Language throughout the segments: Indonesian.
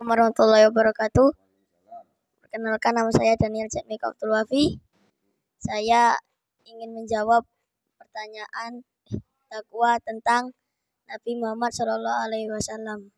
Assalamualaikum warahmatullahi wabarakatuh. Perkenalkan, nama saya Daniel Cekmik Abdul Wafi. Saya ingin menjawab pertanyaan dakwah tentang Nabi Muhammad SAW.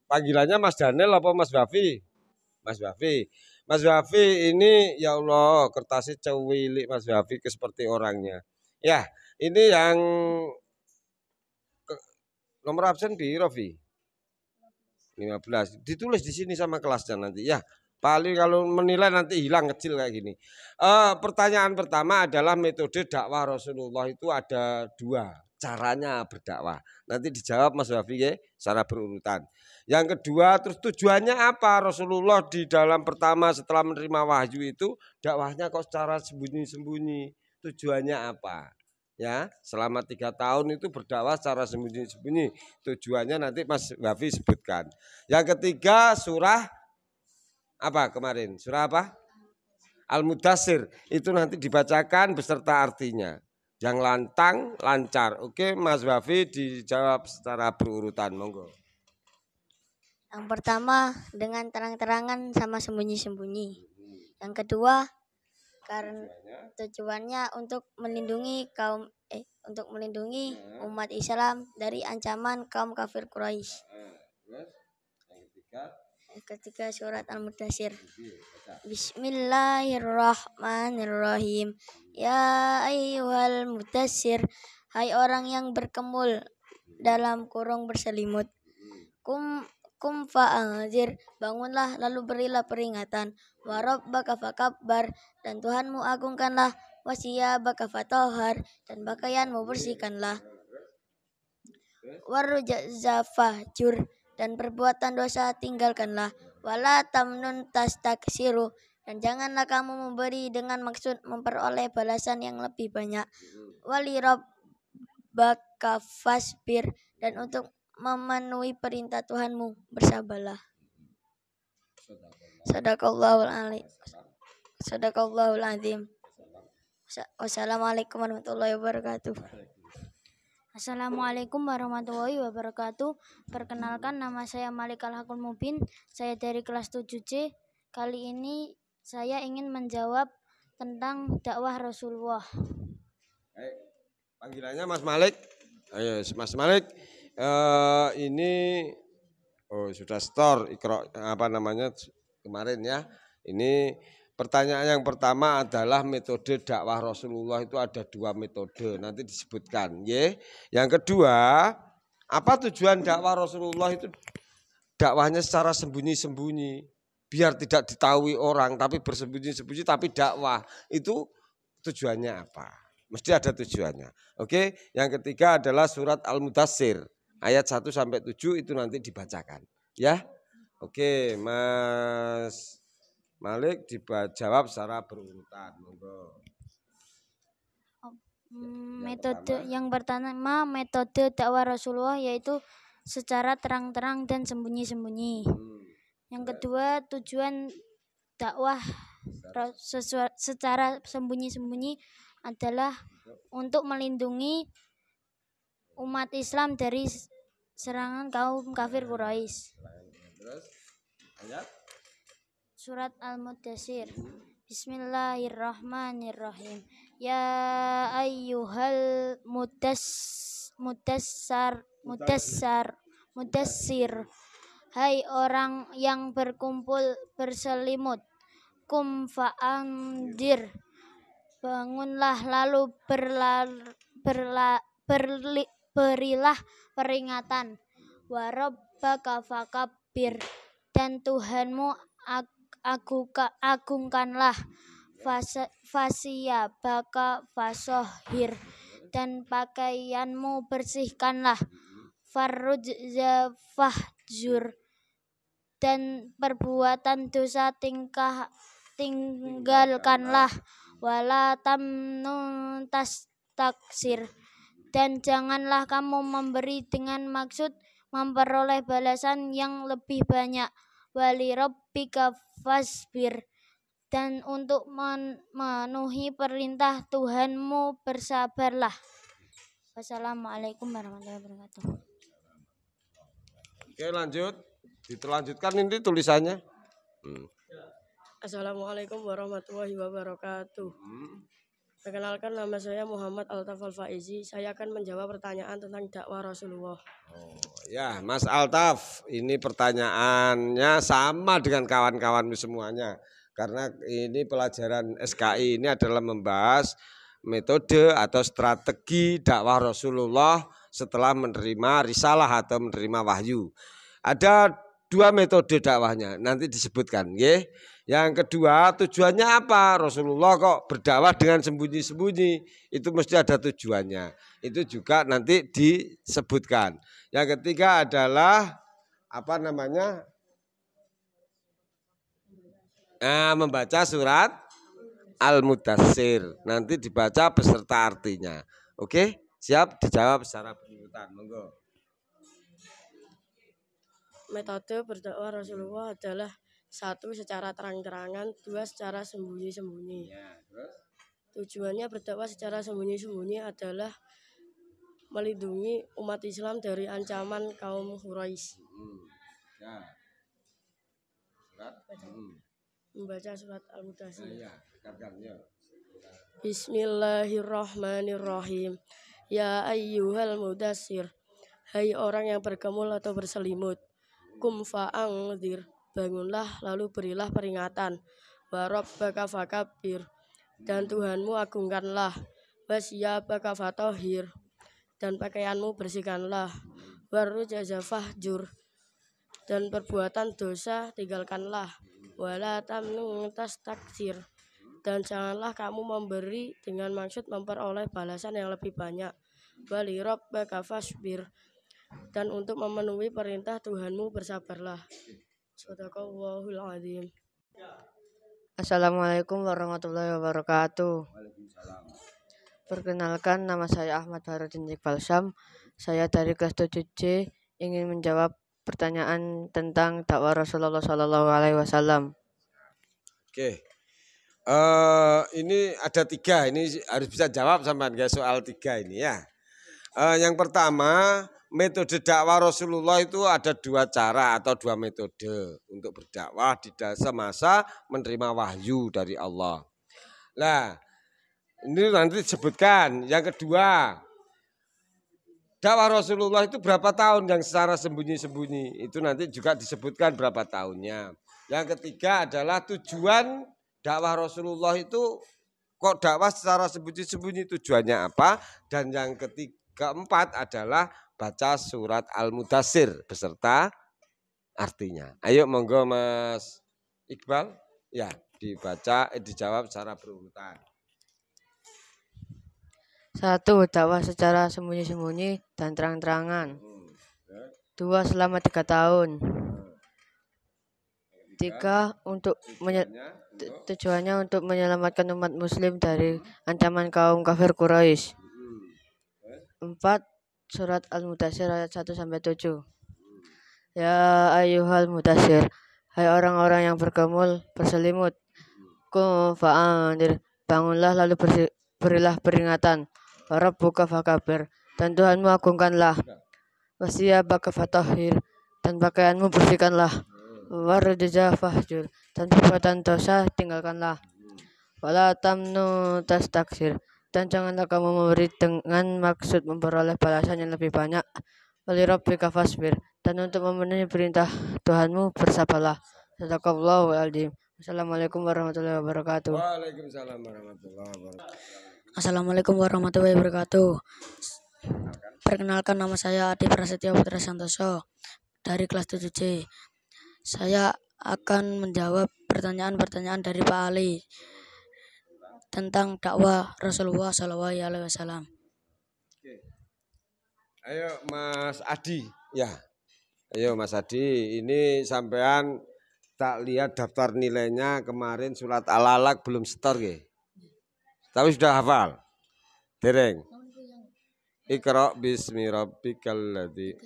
Panggilannya Mas Daniel apa Mas Wafi? Mas Wafi. Mas Wafi ini ya Allah kertasnya cewilik Mas Wafi seperti orangnya. Ya, ini yang nomor absen di Rofi 15. Ditulis di sini sama kelasnya nanti ya. Paling kalau menilai nanti hilang kecil kayak gini. Pertanyaan pertama adalah metode dakwah Rasulullah itu ada dua. Caranya berdakwah. Nanti dijawab Mas Wafi ya, secara berurutan. Yang kedua, terus tujuannya apa Rasulullah di dalam pertama setelah menerima wahyu itu dakwahnya kok secara sembunyi-sembunyi. Tujuannya apa? Ya, selama 3 tahun itu berdakwah secara sembunyi-sembunyi. Tujuannya nanti Mas Wafi sebutkan. Yang ketiga surah apa kemarin? Surah apa? Al-Mudassir. Itu nanti dibacakan beserta artinya. Yang lantang, lancar. Oke, Mas Wafi dijawab secara berurutan. Monggo. Yang pertama dengan terang-terangan sama sembunyi-sembunyi. Yang kedua karena tujuannya untuk melindungi umat Islam dari ancaman kaum kafir Quraisy. Yang ketiga surat Al-Mudassir. Bismillahirrahmanirrahim. Ya ayyuhal mudassir, hai orang yang berkemul dalam kurung berselimut. Kum fa'anzir, bangunlah lalu berilah peringatan. Wa rabbaka fakabbar, dan Tuhanmu agungkanlah. Wa siyabaka fatahhar, dan pakaianmu bersihkanlah. Warujza fahjur, dan perbuatan dosa tinggalkanlah. Wala tamnun tastaksiru, dan janganlah kamu memberi dengan maksud memperoleh balasan yang lebih banyak. Wali rabbaka fasbir, dan untuk memenuhi perintah Tuhanmu bersabarlah. Sadaqallahul azim. Wassalamualaikum warahmatullahi wabarakatuh. Assalamualaikum warahmatullahi wabarakatuh. Perkenalkan, nama saya Malik Al-Hakul Mubin. Saya dari kelas 7C. Kali ini saya ingin menjawab tentang dakwah Rasulullah. Panggilannya Mas Malik. Ayo Mas Malik. Ini sudah store kemarin ya. Ini pertanyaan yang pertama adalah metode dakwah Rasulullah itu ada 2 metode, nanti disebutkan. Yang kedua, apa tujuan dakwah Rasulullah itu? Dakwahnya secara sembunyi-sembunyi, biar tidak diketahui orang, tapi bersembunyi-sembunyi, tapi dakwah itu tujuannya apa? Mesti ada tujuannya. Oke, yang ketiga adalah surat Al-Mudassir ayat 1-7 itu nanti dibacakan. Ya, oke, Mas Malik dijawab secara berurutan. Monggo. Yang pertama metode dakwah Rasulullah yaitu secara terang-terang dan sembunyi-sembunyi. Yang kedua tujuan dakwah secara sembunyi-sembunyi adalah untuk melindungi umat Islam dari serangan kaum kafir Quraisy. Surat Al-Mudassir. Bismillahirrahmanirrahim. Ya ayyuhal mudassir, hai orang yang berkumpul berselimut. Kum fa'andir, bangunlah lalu berilah peringatan. Wa rabbaka fakabbir, dan Tuhanmu agungkanlah. Fasiyabaka fasohir, dan pakaianmu bersihkanlah. Farujza fahjur, dan perbuatan dosa tinggalkanlah. Wala tamnun tastaksir, dan janganlah kamu memberi dengan maksud memperoleh balasan yang lebih banyak. Wali rabbika fasbir, dan untuk memenuhi perintah Tuhanmu bersabarlah. Wassalamualaikum warahmatullahi wabarakatuh. Oke, lanjut. Ditelanjutkan ini tulisannya. Assalamualaikum warahmatullahi wabarakatuh. Perkenalkan, nama saya Muhammad Altaf Al-Faizi. Saya akan menjawab pertanyaan tentang dakwah Rasulullah. Ya, Mas Altaf, ini pertanyaannya sama dengan kawan-kawanmu semuanya. Karena ini pelajaran SKI ini adalah membahas metode atau strategi dakwah Rasulullah setelah menerima risalah atau menerima wahyu. Ada 2 metode dakwahnya, nanti disebutkan, nggih. Yang kedua, tujuannya apa? Rasulullah kok berdakwah dengan sembunyi-sembunyi? Itu mesti ada tujuannya. Itu juga nanti disebutkan. Yang ketiga adalah apa namanya? Membaca surat Al-Mudatsir. Nanti dibaca beserta artinya. Oke, siap dijawab secara berurutan. Monggo. Metode berdakwah Rasulullah adalah 1. Secara terang-terangan, 2. Secara sembunyi-sembunyi. Tujuannya berdakwah secara sembunyi-sembunyi adalah melindungi umat Islam dari ancaman kaum Quraisy. Membaca surat Al-Mudatsir. Bismillahirrahmanirrahim. Ya ayyuhal mudassir. Hai orang yang bergemul atau berselimut. Kum fa'angdir. Bangunlah lalu berilah peringatan. Wa rabbaka fakabbir. Dan Tuhanmu agungkanlah. Wasiyabaka fatahhir. Dan pakaianmu bersihkanlah. Warrujaza fahjur. Dan perbuatan dosa tinggalkanlah. Wala tamnun tastakthir. Dan janganlah kamu memberi dengan maksud memperoleh balasan yang lebih banyak. Wali rabbaka fasbir. Dan untuk memenuhi perintah Tuhanmu bersabarlah. Shadaqallahul azim. Assalamualaikum warahmatullahi wabarakatuh. Perkenalkan, nama saya Ahmad Farudin Iqbal Syam. Saya dari kelas 7C ingin menjawab pertanyaan tentang dakwah Rasulullah SAW. Oke. Ini ada 3. Ini harus bisa jawab sama guys soal 3 ini ya. Yang pertama, metode dakwah Rasulullah itu ada 2 cara atau 2 metode untuk berdakwah di masa menerima wahyu dari Allah. Nah, ini nanti disebutkan. Yang kedua, dakwah Rasulullah itu berapa tahun yang secara sembunyi-sembunyi. Itu nanti juga disebutkan berapa tahunnya. Yang ketiga adalah tujuan dakwah Rasulullah itu kok dakwah secara sembunyi-sembunyi, tujuannya apa. Dan yang keempat adalah baca surat Al-Mudatsir beserta artinya. Ayo monggo Mas Iqbal. Ya, dijawab secara berurutan. 1. Dakwah secara sembunyi-sembunyi dan terang-terangan. 2. Selama 3 tahun. 3. Tujuannya untuk menyelamatkan umat muslim dari ancaman kaum kafir Quraisy. 4. Surat Al-Mudatsir ayat 1-7. Ya ayyuhal mudassir. Hai orang-orang yang bergemul, berselimut. Qum fa'andir. Bangunlah lalu berilah peringatan. Wa rabbuka fakabbir. Dan Tuhanmu agungkanlah. Wasiyabaka fatahhir. Dan pakaianmu bersihkanlah. Warrujaza fahjur. Dan perbuatan dosa tinggalkanlah. Wala tamnu tastakthir. Dan janganlah kamu memberi dengan maksud memperoleh balasan yang lebih banyak. Wali rabbika fasbir. Dan untuk memenuhi perintah Tuhanmu bersabarlah. Shadaqallahul azim. Assalamualaikum warahmatullahi wabarakatuh. Waalaikumsalam warahmatullahi wabarakatuh. Assalamualaikum warahmatullahi wabarakatuh. Perkenalkan, nama saya Adi Prasetyo Putra Santoso dari kelas 7C. Saya akan menjawab pertanyaan-pertanyaan dari Pak Ali tentang dakwah Rasulullah SAW. Ayo Mas Adi, ya. Ayo Mas Adi, ini sampean tak lihat daftar nilainya kemarin surat Al-Alaq belum setor nggih. Tapi sudah hafal. Dereng. Iqra bismi rabbikal ladzi.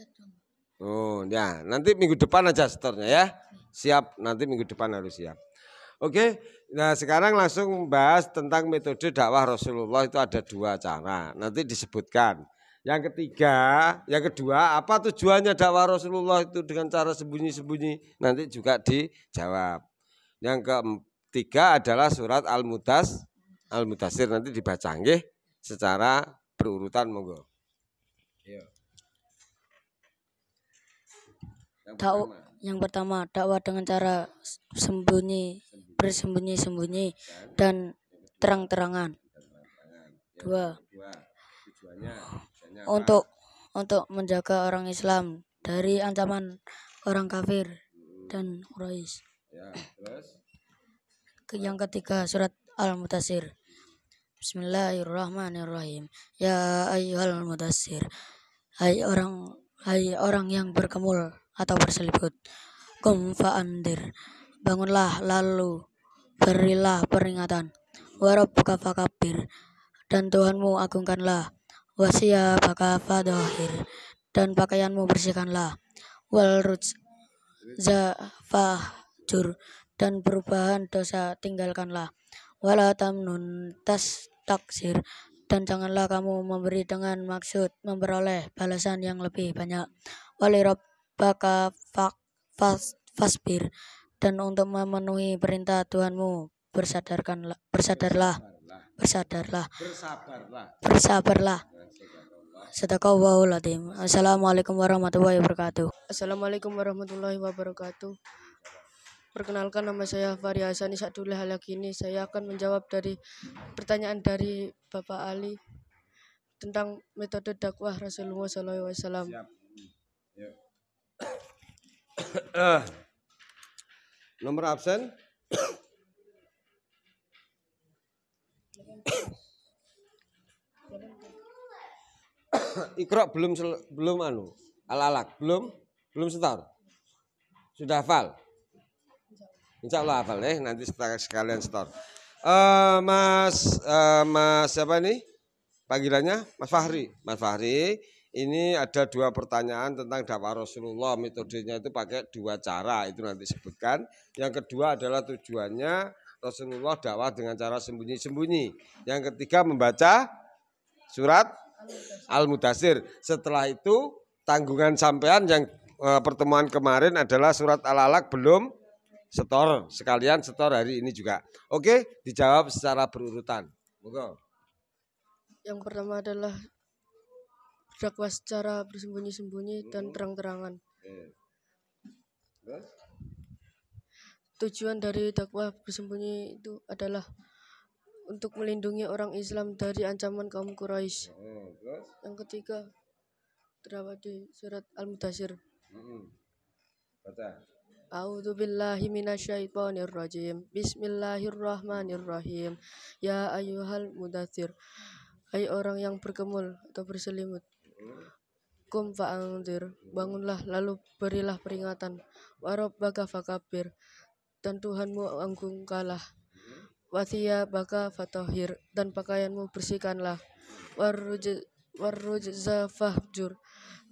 Oh, ya, nanti minggu depan aja setornya ya. Siap, nanti minggu depan harus siap. Oke, nah sekarang langsung bahas tentang metode dakwah Rasulullah itu ada 2 cara. Nanti disebutkan. Yang ketiga, yang kedua, apa tujuannya dakwah Rasulullah itu dengan cara sembunyi-sembunyi? Nanti juga dijawab. Yang ketiga adalah surat Al-Mudassir, nanti dibaca nggih secara berurutan, monggo. Yang pertama, dakwah dengan cara bersembunyi-sembunyi dan terang-terangan. Dua, untuk menjaga orang Islam dari ancaman orang kafir dan Quraisy. Yang ketiga, surat Al-Mudassir. Bismillahirrahmanirrahim. Ya ayyuhal mudassir. Hai orang yang berkemul atau berselimut. Qum fa'andir. Bangunlah lalu berilah peringatan. Wa rabbuka fakabbir. Dan Tuhanmu agungkanlah. Wasiyabaka fadhahir. Dan pakaianmu bersihkanlah. Wal rujza fahjur. Dan perubahan dosa tinggalkanlah. Wala tamnun taksir. Dan janganlah kamu memberi dengan maksud memperoleh balasan yang lebih banyak. Wali rabbaka fasbir. Dan untuk memenuhi perintah Tuhanmu bersabarlah. Sadaqallahul adzim. Assalamualaikum warahmatullahi wabarakatuh. Assalamualaikum warahmatullahi wabarakatuh. Perkenalkan, nama saya Fahri Hasani Sadullah Halakini. Saya akan menjawab dari pertanyaan dari Bapak Ali tentang metode dakwah Rasulullah SAW. Nomor absen? Iqra belum al-alaq belum setor. Sudah hafal? Insya Allah hafal nanti sekalian setor. Mas siapa nih? Panggilannya Mas Fahri. Mas Fahri, ini ada 2 pertanyaan tentang dakwah Rasulullah. Metodenya itu pakai 2 cara, itu nanti sebutkan. Yang kedua adalah tujuannya Rasulullah dakwah dengan cara sembunyi-sembunyi. Yang ketiga membaca surat Al-Mudassir. Setelah itu tanggungan sampean yang pertemuan kemarin adalah surat Al-Alaq belum setor, sekalian setor hari ini juga. Oke, dijawab secara berurutan. Monggo. Yang pertama adalah dakwah secara bersembunyi-sembunyi dan terang-terangan. Tujuan dari dakwah bersembunyi itu adalah untuk melindungi orang Islam dari ancaman kaum Quraisy. Yang ketiga terdapat di surat Al-Mudassir. Baca. A'udzu billahi minasyaitonir rajim. Bismillahirrahmanirrahim. Ya ayyuhal mudatsir. Hai orang yang berkemul atau berselimut. Qum fa'anzir. Bangunlah lalu berilah peringatan. Wa rabbaka fakabbir. Dan Tuhanmu agungkanlah. Wa thiyabaka fatahhir. Dan pakaianmu bersihkanlah. Warrujza fahjur.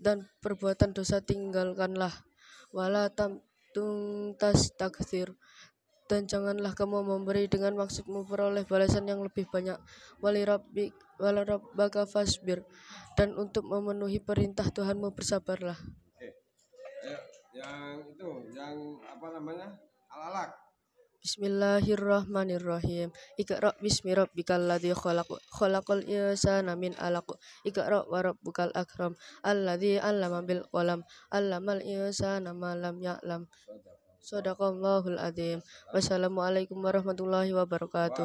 Dan perbuatan dosa tinggalkanlah. Wala tamtuntas taksir. Dan janganlah kamu memberi dengan maksud memperoleh balasan yang lebih banyak. Walabbaka fasbir. Dan untuk memenuhi perintah Tuhanmu bersabarlah. Yang apa namanya? Al-Alaq. Bismillahirrahmanirrahim. Iqra bismi rabbikal ladzi khalaqal insana min 'alaq. Iqra wa rabbukal akram alladzi 'allama bil qalam 'allamal insana ma lam ya'lam. Shadaqallahul adzim. Wassalamualaikum warahmatullahi wabarakatuh.